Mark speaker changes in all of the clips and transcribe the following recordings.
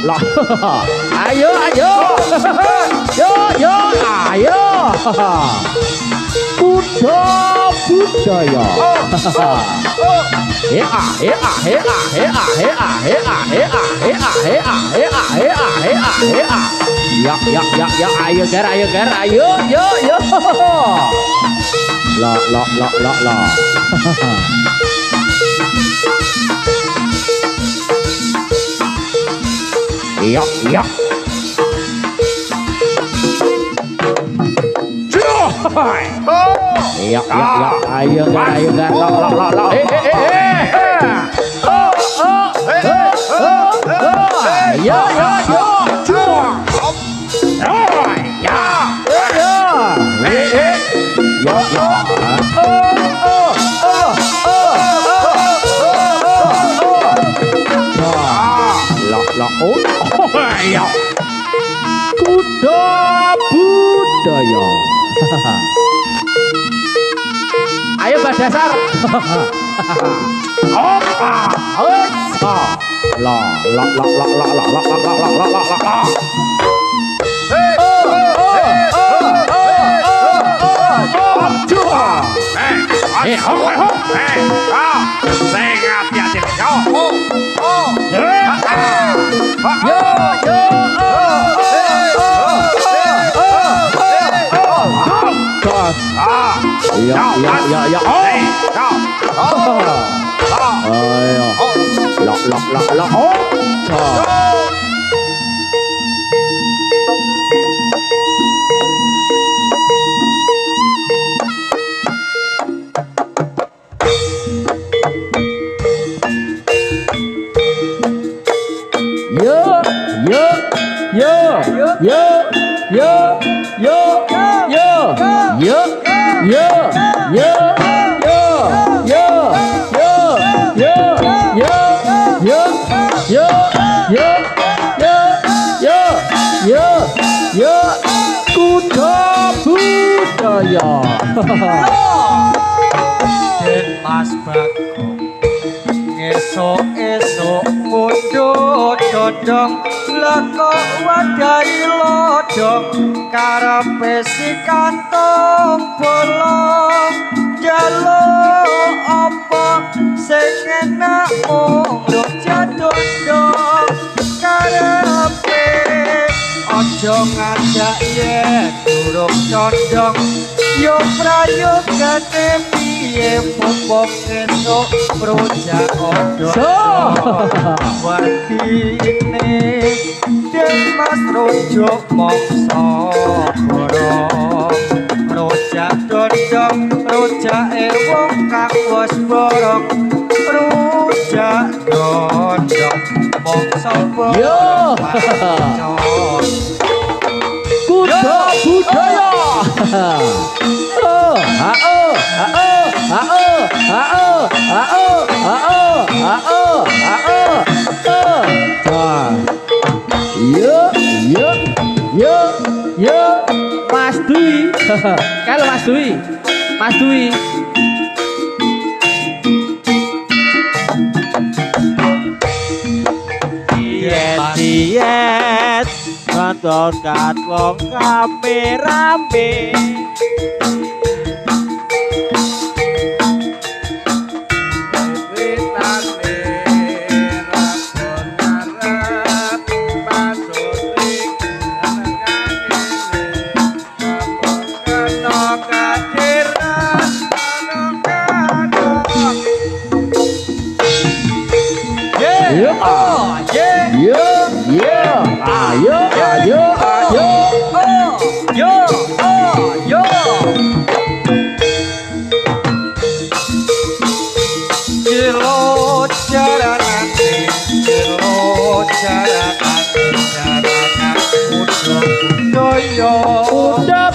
Speaker 1: Lok. Ayo. Yo, ayo. Budaya. Ya, ayo ger, ayo. Lok. Iya. Joy. Iya. Ayo ger. Lok. Yo. Ya. Kuda budaya. Ayo Mbak Dasar. Opa. La. Kuda budaya.
Speaker 2: Mas Bagong esok mundut dodong leko wadai lodong karepe si kantong bolong jaluk apa sing enak mung jadondong karepe aja ngajak yen durung condong yo prayogane piye popok esuk rujak odok watine den mas rujuk mongso borong rujak dondong rujak wong kang wis borong rujak dondong mongso borong
Speaker 1: Kuda budaya. Yo, Mas Dwi. Kalau Mas Dwi. Diet kantor kat wong rame.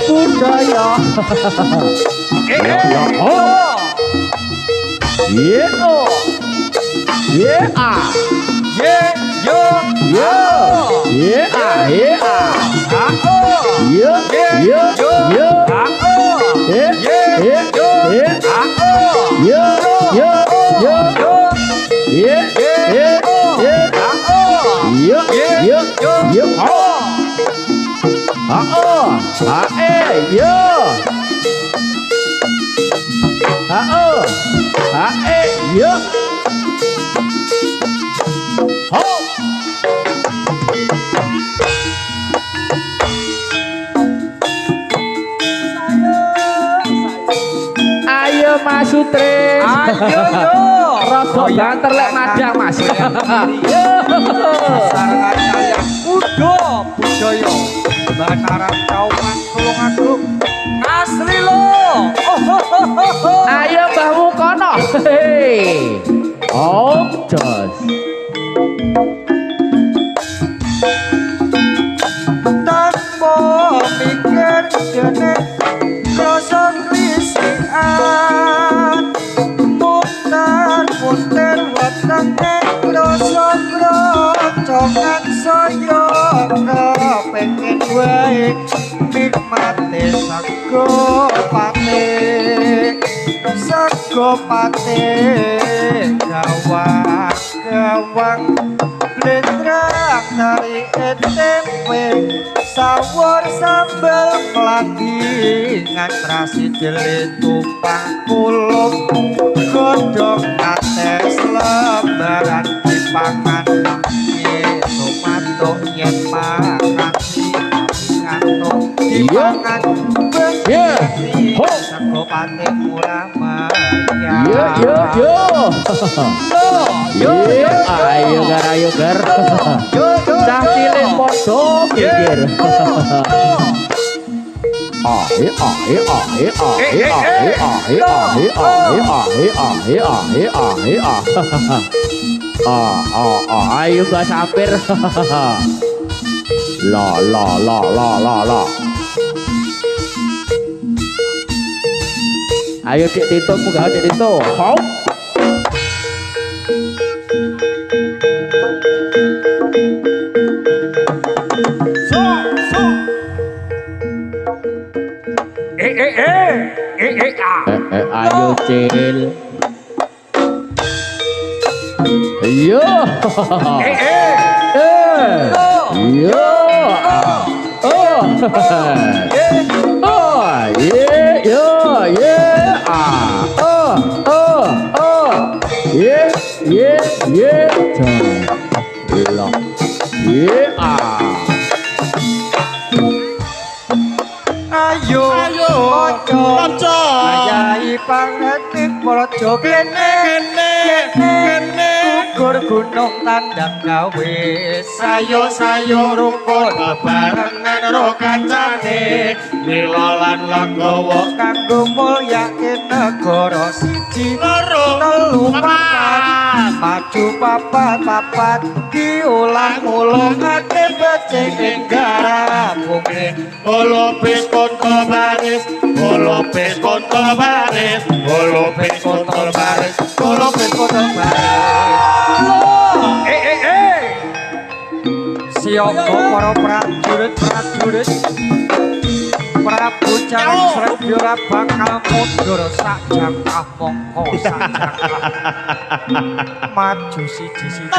Speaker 1: Budaya. Yeah.
Speaker 2: Yeah, yo,
Speaker 1: Yeah. Yeah. Yeah.
Speaker 2: oh,
Speaker 1: Yeah. Yeah. Yeah.
Speaker 2: oh,
Speaker 1: Yeah.
Speaker 2: yeah,
Speaker 1: Yeah.
Speaker 2: yo,
Speaker 1: Yeah.
Speaker 2: oh,
Speaker 1: Yeah. Yeah. Yeah.
Speaker 2: yo,
Speaker 1: Yeah. Yeah. Yeah.
Speaker 2: oh,
Speaker 1: Yeah. Yeah.
Speaker 2: yo,
Speaker 1: Yeah.
Speaker 2: oh,
Speaker 1: Yeah. Yeah. Ho. Ayo Mas Sutris.
Speaker 2: ayo, yo,
Speaker 1: Rada banter lek madang Mas. Yo.
Speaker 2: Pasangan kalian Udo Budaya Banaran Kauman Tulung Agung asli lo.
Speaker 1: Ayo Mbahmu kono. Hei. Oh, jos.
Speaker 2: Tanpa mikir dene rasa krisian muter wetenge rasa krocongan saya pengen wae nikmate sagopate gawang blendrak tari tempe sawur sambel melati ngantrasi dele tumpang kuluk godhong ates lembaran dipangan tomato yen makasi ngantuk dipangan
Speaker 1: Yeah. Ho.
Speaker 2: sagopate ulama
Speaker 1: Yo. Yo. Ayo gar. Cah cilik podo pikir. Ayo Mbak Sapir. La. Ayo Dik Tito, munggah Dik Tito. Hop. Ayo Cil. Yo. Yo. Oh.
Speaker 2: Ayo kanca ayahi pangetik praja kene gugur gunung tandang gawe sayo rukun bebarengan ro kancane lila lan legowo kanggo mulyake negara siji loro telu papat maju papat diulang-ulangake becik ing garapune olopis konto baris siapa para prajurit Prabu Jalan Srebira bakal mundur sak jangkah mongko sak jangkah maju siji-siji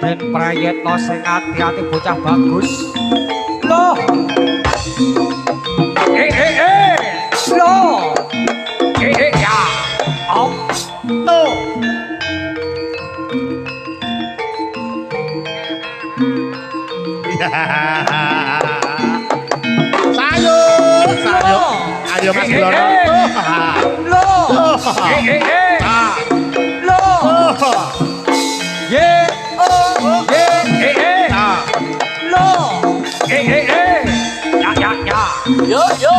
Speaker 2: Ben Prayetno sing ati-ati bocah bagus. Loh. Loh. Ya. Tuh.
Speaker 1: Sayur. Ayo Mas Blono.
Speaker 2: Loh. Loh. Yeah. Oh. Yeah. Loh. Ya.
Speaker 1: Yo.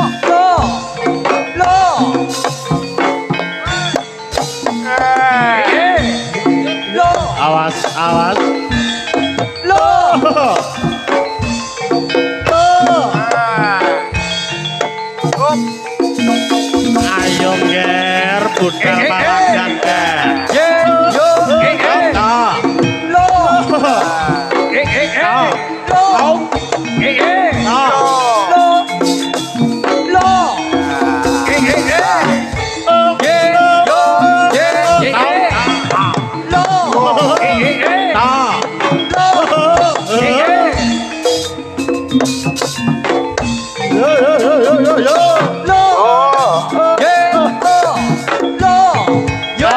Speaker 2: Loh.
Speaker 1: Awas
Speaker 3: Awas.
Speaker 1: Lo.
Speaker 3: Ayo ger, budal paragan ger.
Speaker 1: Ye, yo,
Speaker 3: Nah.
Speaker 1: lo.
Speaker 3: Nah.
Speaker 1: Lo.
Speaker 3: Nah.
Speaker 1: Lo. Lo. Ye, yo, ye, Lo.
Speaker 3: Nah.
Speaker 1: Lo.
Speaker 3: Yo.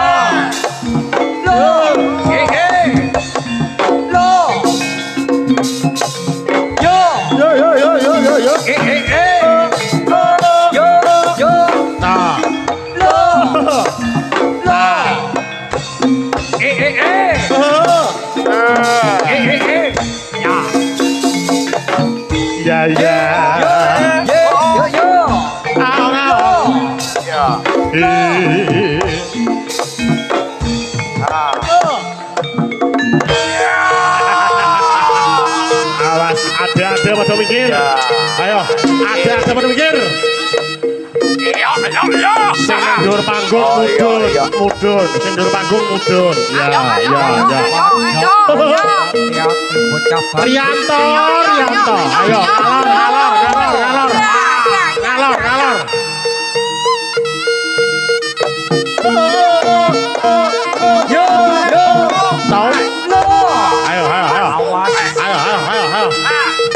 Speaker 1: Lo. Ye, lo. Yo. Lo. Lo. Yo.
Speaker 3: Yo.
Speaker 1: Yo.
Speaker 3: Nah.
Speaker 1: Lo. Lo.
Speaker 3: Ya ya.
Speaker 1: Yo.
Speaker 3: Awas, ada pada mikir. Ayo, ada pada mikir. Sing nang dhuwur panggung mudun. Sing dhuwur panggung mudun. Ya.
Speaker 2: bocah
Speaker 3: Rianto. Ayo, ngalor. Tahu? Ayo.
Speaker 2: awas
Speaker 3: Awas. Ayo, ngalor. Ayo.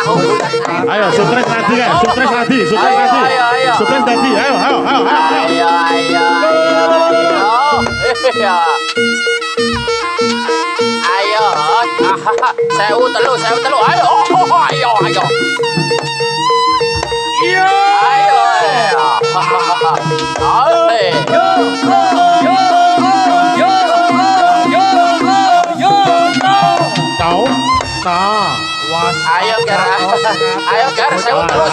Speaker 3: Tahu? Ayo, stres tadi kan? Stres tadi. Stres tadi. Ayo.
Speaker 4: Sewu telu, ayo.
Speaker 3: Tahu? Nah.
Speaker 4: Ayo ger, sewu telu.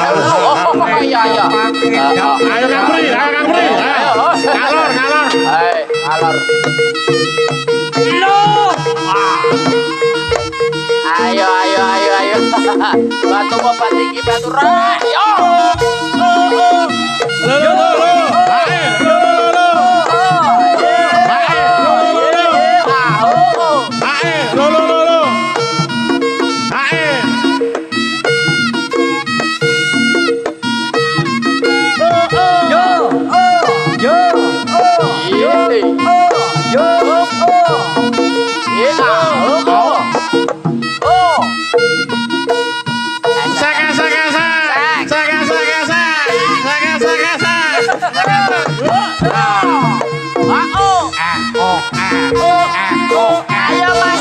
Speaker 4: Iya.
Speaker 3: Ayo ngabri. Ngalor.
Speaker 4: Ngalor. Ayo. Batu bapak tinggi batu rak. Yo. Ayo Mas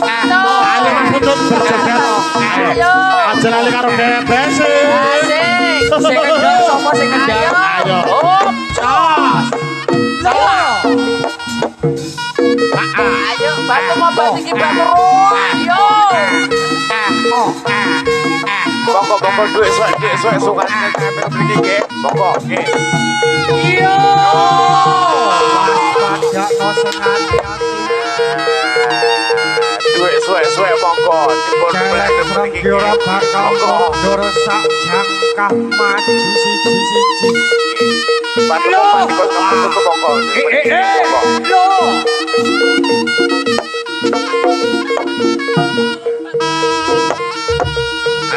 Speaker 4: Putut
Speaker 3: berjoget.
Speaker 4: Ayo.
Speaker 3: Aja lali karo debes.
Speaker 4: Asik.
Speaker 1: Sing ngendang sapa sing ngendang?
Speaker 3: Ayo.
Speaker 4: Ayo, batu mau tinggi batu. Ayo.
Speaker 5: Bongko duit suwe sungan mriki nggih. Bongko nggih.
Speaker 1: Iya.
Speaker 2: Padakno sing hati-hati.
Speaker 5: Duit suwe bongko dipun
Speaker 2: Celek
Speaker 5: mriki
Speaker 2: ora
Speaker 5: nggih.
Speaker 2: bakal mundur sak jangkah maju siji-siji.
Speaker 5: Padahal pasti kok tutup bongko.
Speaker 1: Lo.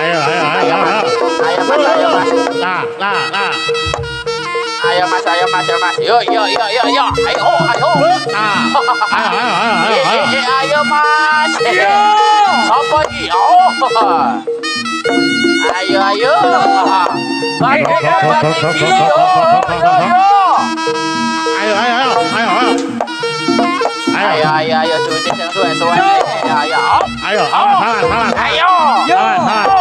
Speaker 3: Ayo.
Speaker 4: Ayo Mas.
Speaker 3: Lah.
Speaker 4: Ayo Mas. Yo. Ayo. Ayo Mas. Sopo iki? Ayo. Batu tinggi. Yo.
Speaker 3: Ayo.
Speaker 4: ayo duitnya yang suwe-suwe. Ayo.
Speaker 3: Ayo, salah.
Speaker 4: Ayo.
Speaker 3: Salah.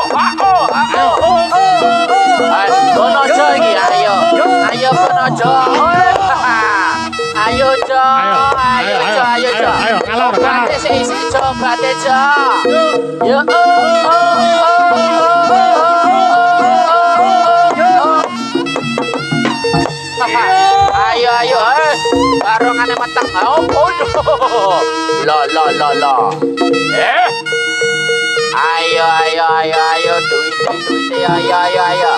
Speaker 4: Kono aja iki, ayo. Ayo kono aja. Ayo, Jo. Ayo, Jo.
Speaker 3: Kalah.
Speaker 4: Bate isi, Jo. Bate, Jo. Yo. Ayo. Barongane meteng. Oh. Lo. Ayo. Duit. Ayo.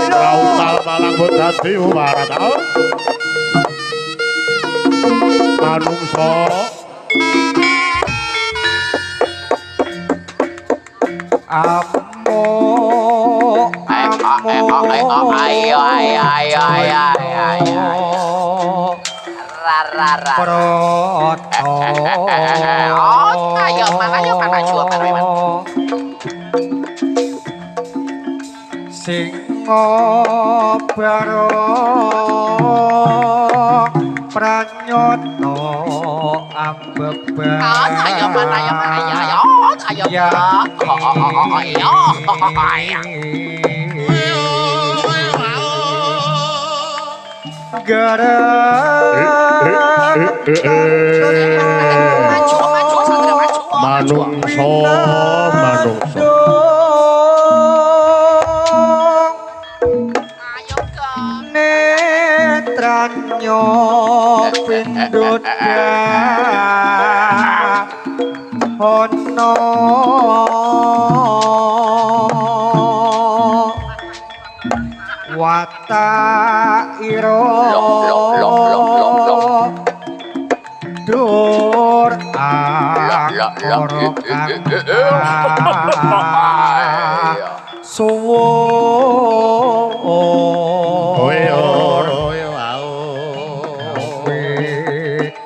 Speaker 3: Rautal malang bodhati umarata manungsa
Speaker 4: Ayo. Ayo mana juga man.
Speaker 2: Sing baro pranyoto ambeban.
Speaker 4: Ayo man.
Speaker 2: Gara
Speaker 3: manungsa
Speaker 2: netranyo pindut ono wata iro dur akorokan suwur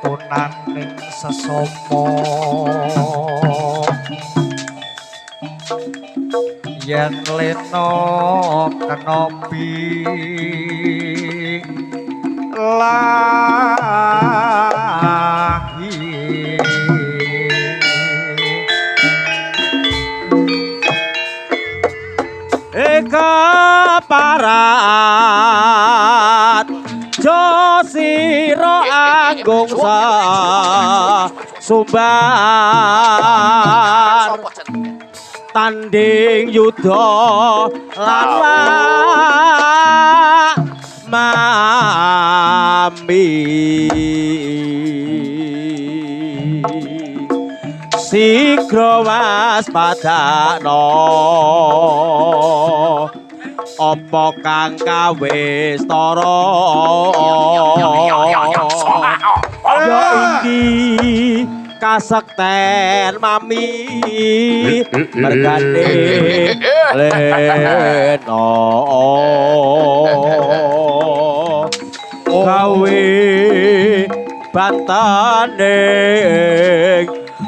Speaker 2: tunaning sesopo yen leno kenopi lahi eka parat josiro agung sa sumbar tanding yudha lan mami sigra waspadakno apa kang kawis tara ya iki kasekten mami mergane leno gawe bantane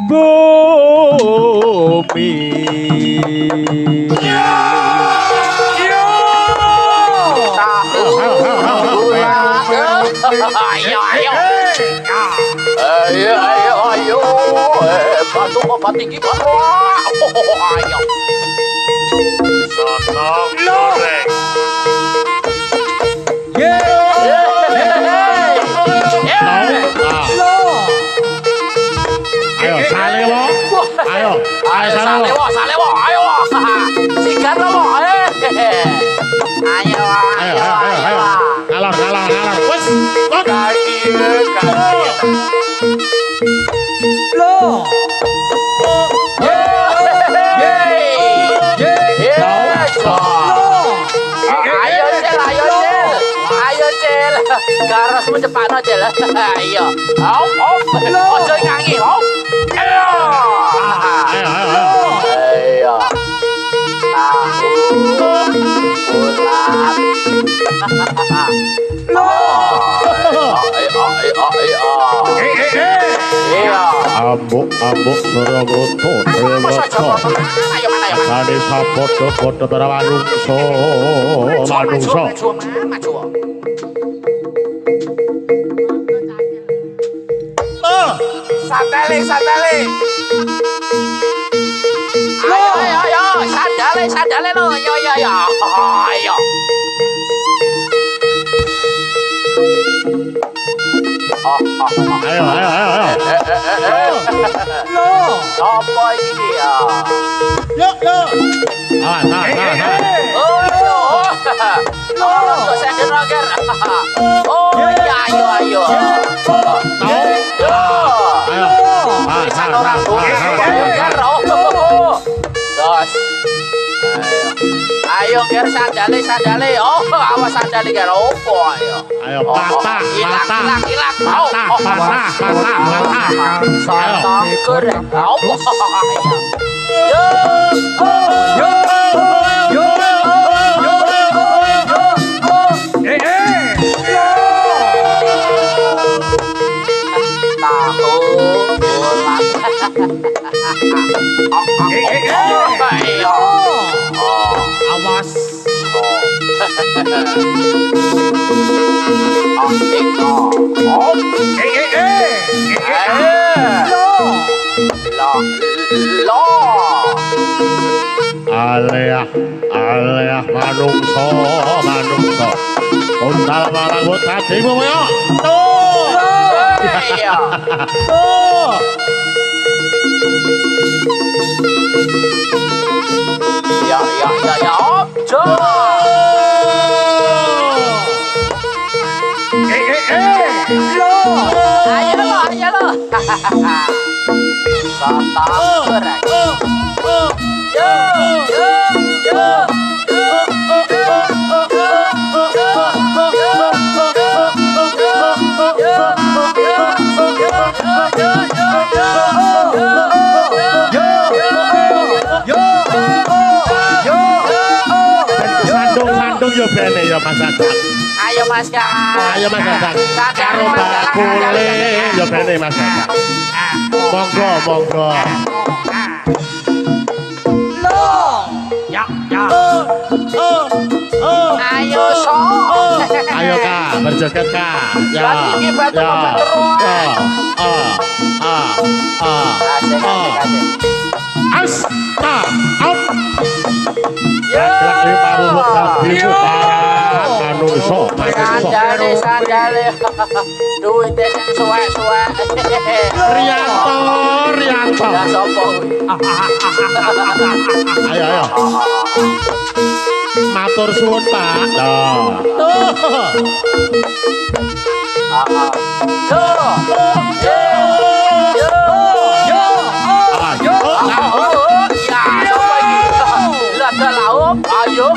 Speaker 2: bumi
Speaker 4: Ayo. Batu apa tinggi batu. Ayo.
Speaker 3: sotong goreng ayo salewo ayo
Speaker 4: Salewo. Ayo. Sikat lo. Ayo.
Speaker 3: Kalah wes
Speaker 4: Kaki. Ayo Cel. Garas mencepatno Cel. Ayo. Ojo nyanyi. Ayo.
Speaker 3: ambuk Surawoto Dewata Sane sapodo-podo para manungsa
Speaker 4: Sandale. Ayo, sandale lo. Yo. Ayo.
Speaker 3: Ayo.
Speaker 4: Apa iki ya?
Speaker 3: Yuk. Nah.
Speaker 4: Oh, saya denger. Oh, ya, ayo. Bisa orang tuh. Dos. Ayo ger sandale. Oh, awas sandale ger opo ayo.
Speaker 3: Ayo patah.
Speaker 4: Mau. Patah. Goreng. Opo ayo. Yo.
Speaker 2: Awas.
Speaker 3: Alea manungsa untal malangut tadimu yo
Speaker 4: Ya ojo. Ayo lo.
Speaker 3: Sandung yo bene yo Mas Dadang.
Speaker 4: Ayo Mas Dadang.
Speaker 3: Karo bakule yo bene Mas Dadang. Monggo.
Speaker 4: Ayo so.
Speaker 3: Ayo Kak, berjoget Kak. Ya. As.
Speaker 4: Sandale. Duitnya yang suwek.
Speaker 3: Rianto.
Speaker 4: Ya sopo.
Speaker 3: Ayo. Matur suwun Pak.
Speaker 4: Ayo.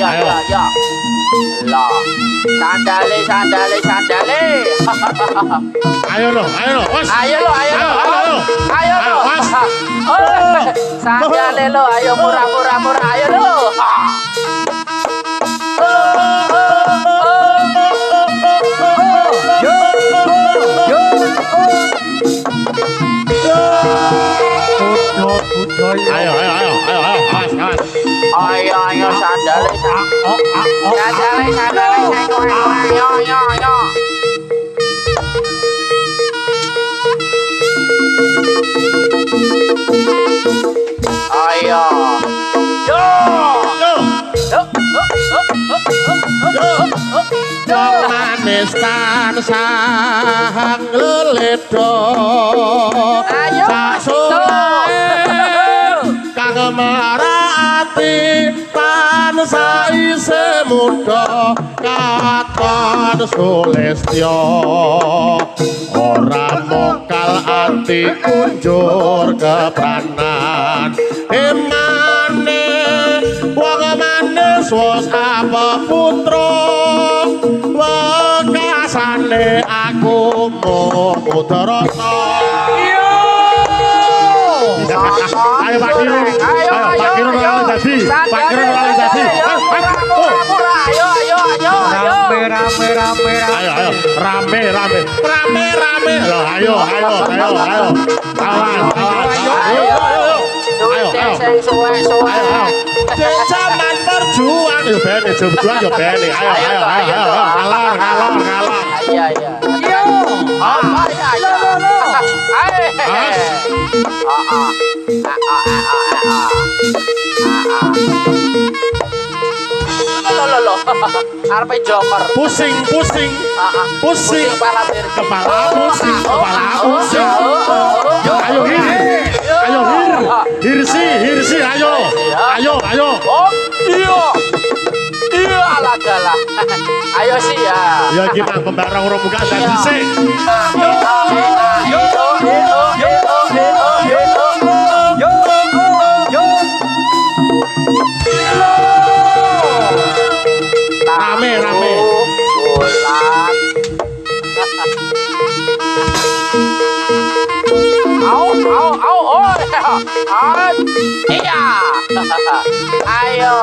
Speaker 4: Ya. Lah. Sandale.
Speaker 3: Ayo lo.
Speaker 4: Ayo lo. Sandale lo, ayo murah. Ayo lo.
Speaker 3: Ayo.
Speaker 4: Ayo sandale. Yo. Ayo.
Speaker 3: Manis tansah ngleledho.
Speaker 4: Ayo.
Speaker 3: Kang marati tansah isih muda katon Sulistya. Ora mokal ati kunjur kepranan. Emane wong manis wis apa putra. Wekasane aku mung Udarata. Ayo Pak Kirun. Ayo Pak Kirun lali dadi. Pak Kirun lali dadi.
Speaker 4: Ayo.
Speaker 2: Rame, rame, rame,
Speaker 3: Ayo rame. Loh, ayo. Awan. Ayo. Zaman berjuang. Yo bene berjuang yo bene. Ayo. Ngalor.
Speaker 4: Iya.
Speaker 2: Yo.
Speaker 4: Lo. Arep jomer.
Speaker 3: Pusing.
Speaker 4: Kepala
Speaker 3: pusing. Ayo Hirsi, ayo.
Speaker 4: Oh, iya alah. Ayo sih ya.
Speaker 3: Ya gimana pembarang urung buka dadi sik. Rame.
Speaker 4: Iya. Ayo.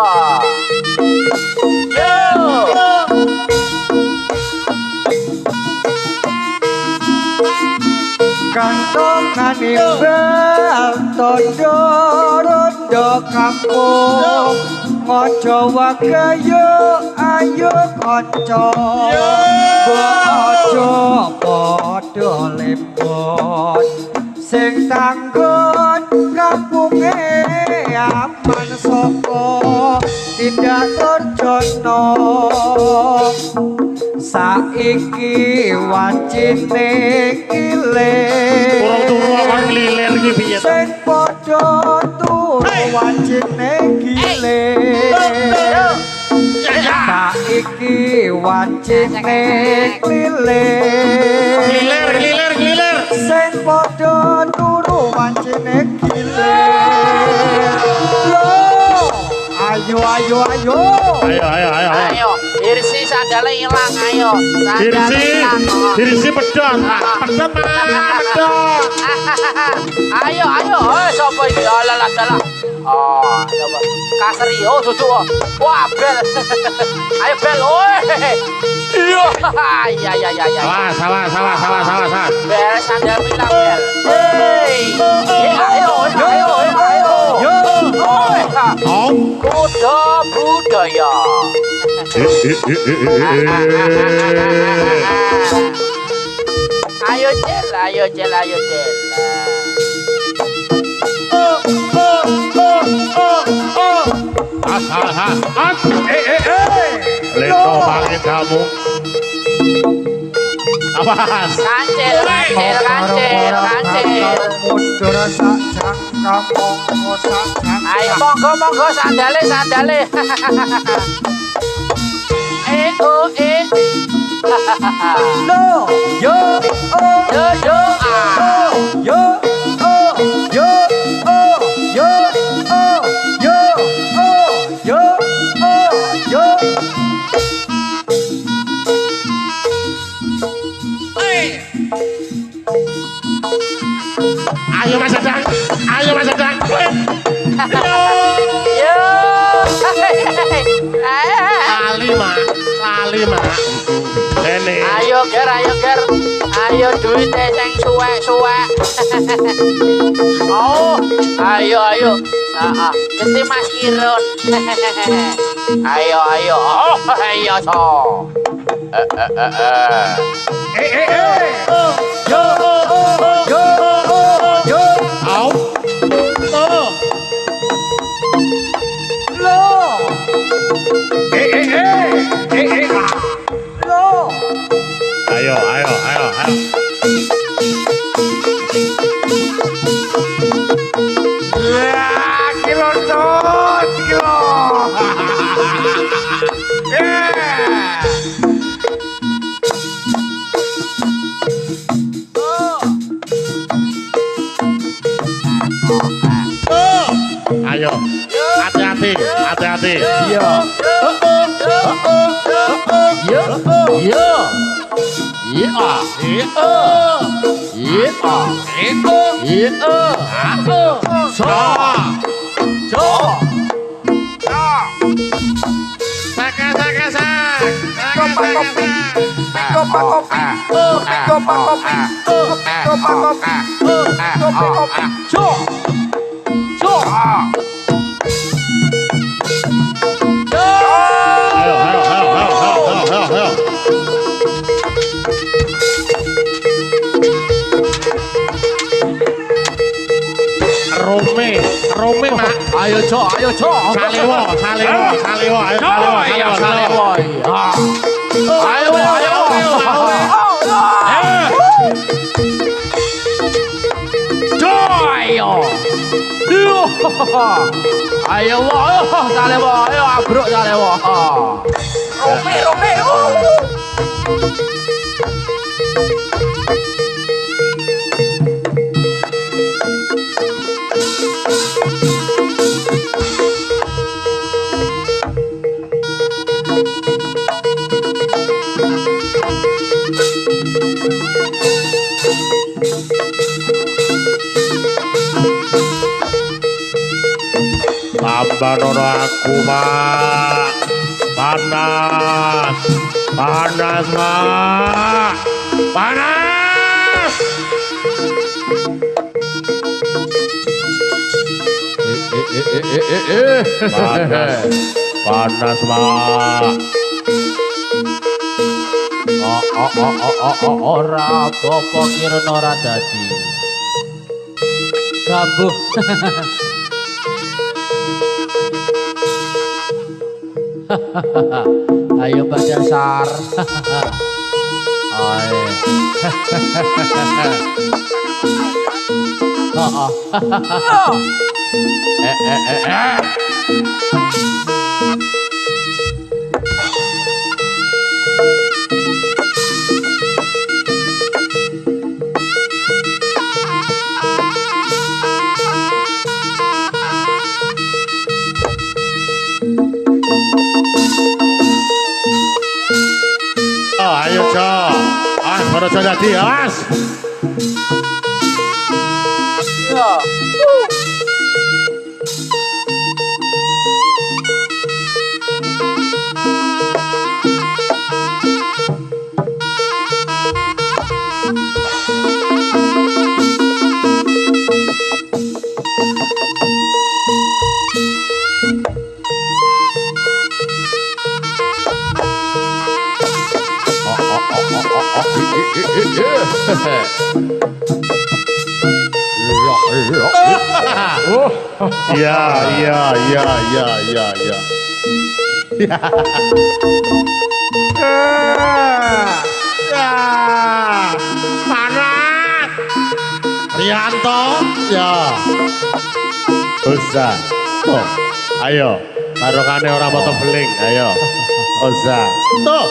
Speaker 2: Kantongan imbal tondo rondo kampung ngojo wagayo ayo kanca bojo padha lempot sing tanggon kampunge aman saka tindak torjono saiki wacine ilir
Speaker 3: Urung turu awak lilir iki piye to?
Speaker 2: sing padha turu wacine gilir saiki wacine
Speaker 3: Gilir.
Speaker 2: sing padha turu wacine gilir ayo
Speaker 4: Ayo. Hirsi sandale ilang ayo.
Speaker 3: Hirsi pedot. Pedot.
Speaker 4: Ayo. Sopo iki? Alah. Oh, coba. Kasri. Oh, duduk. Wah, bel. Ayo bel. Oi. Iya.
Speaker 3: Salah.
Speaker 4: Bel sandal ilang bel. Ayo. Kuda budaya. Ayo Cel.
Speaker 3: Lento pangit kamu. Awas.
Speaker 4: Kancil.
Speaker 2: mundur sajang monggo sajang
Speaker 4: Ayo monggo sandale.
Speaker 2: lo yo
Speaker 3: Ayo Mas Dadang.
Speaker 4: Yo.
Speaker 3: Lali mak. Ini.
Speaker 4: Ayo ger. Ayo duite sing suwek. Oh, ayo. Heeh. Genti Mas Kirun. Ayo. Oh, ayo so.
Speaker 3: Ayo. Ayo. Hati-hati. Rome mak.
Speaker 4: Ayo cok.
Speaker 3: Salewo. Ayo Salewo.
Speaker 4: Ayo. Ayo, Salewo, ayo abruk Salewo. Rome.
Speaker 3: Tambanono aku mak. Panas mak. Panas. Panas mak.
Speaker 4: Ora apa kirana ora dadi. Gambuh. Ayo Mbak Dasar. Ayo.
Speaker 3: Ayo cok. Baru saja di awas. Ya. Panas. Rianto. Ya. Usah. Tuh. Ayo. Karungane ora moto beling. Ayo. Usah. Tuh.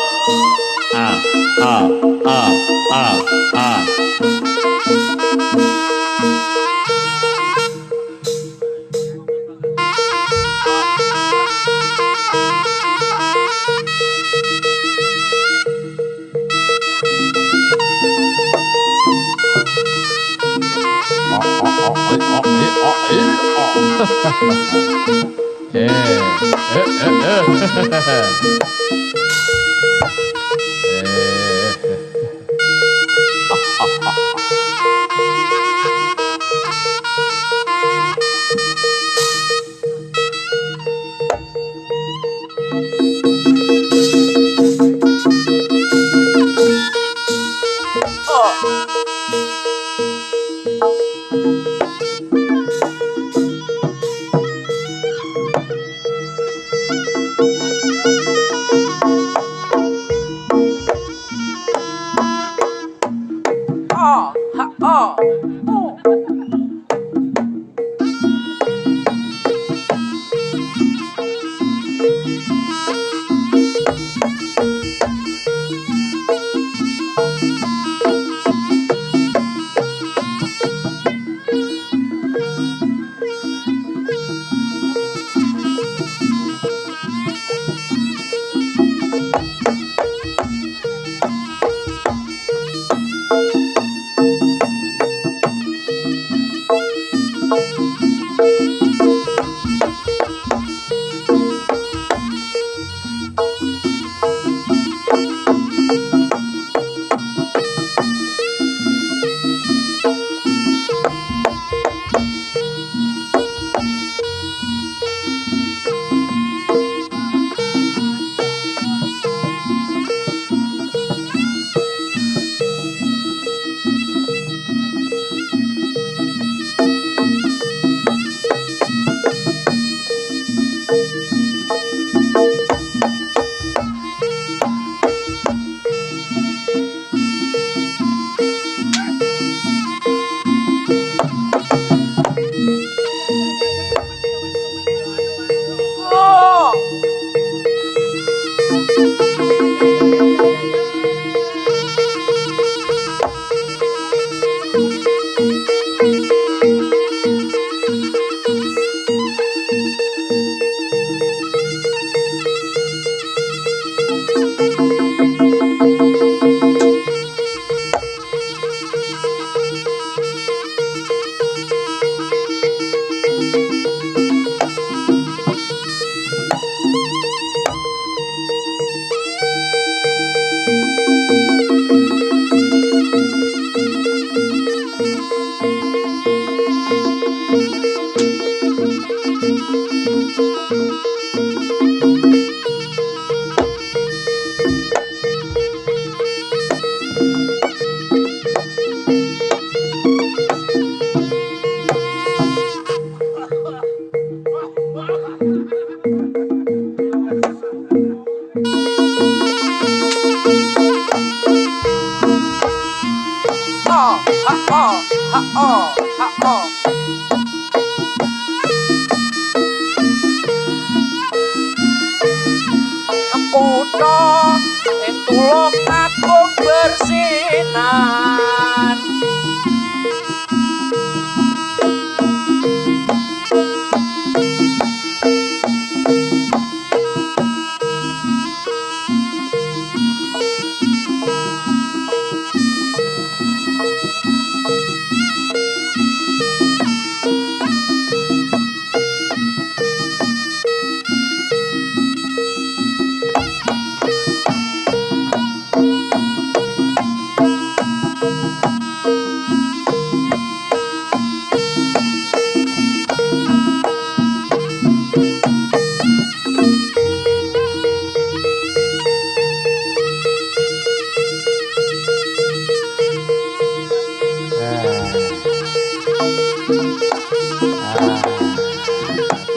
Speaker 4: Kutha ing tulung agung bersinar.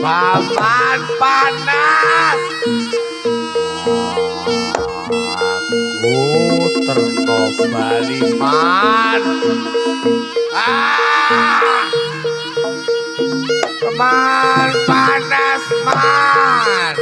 Speaker 2: Paman panas. Aku terno Bali man. Paman panas man.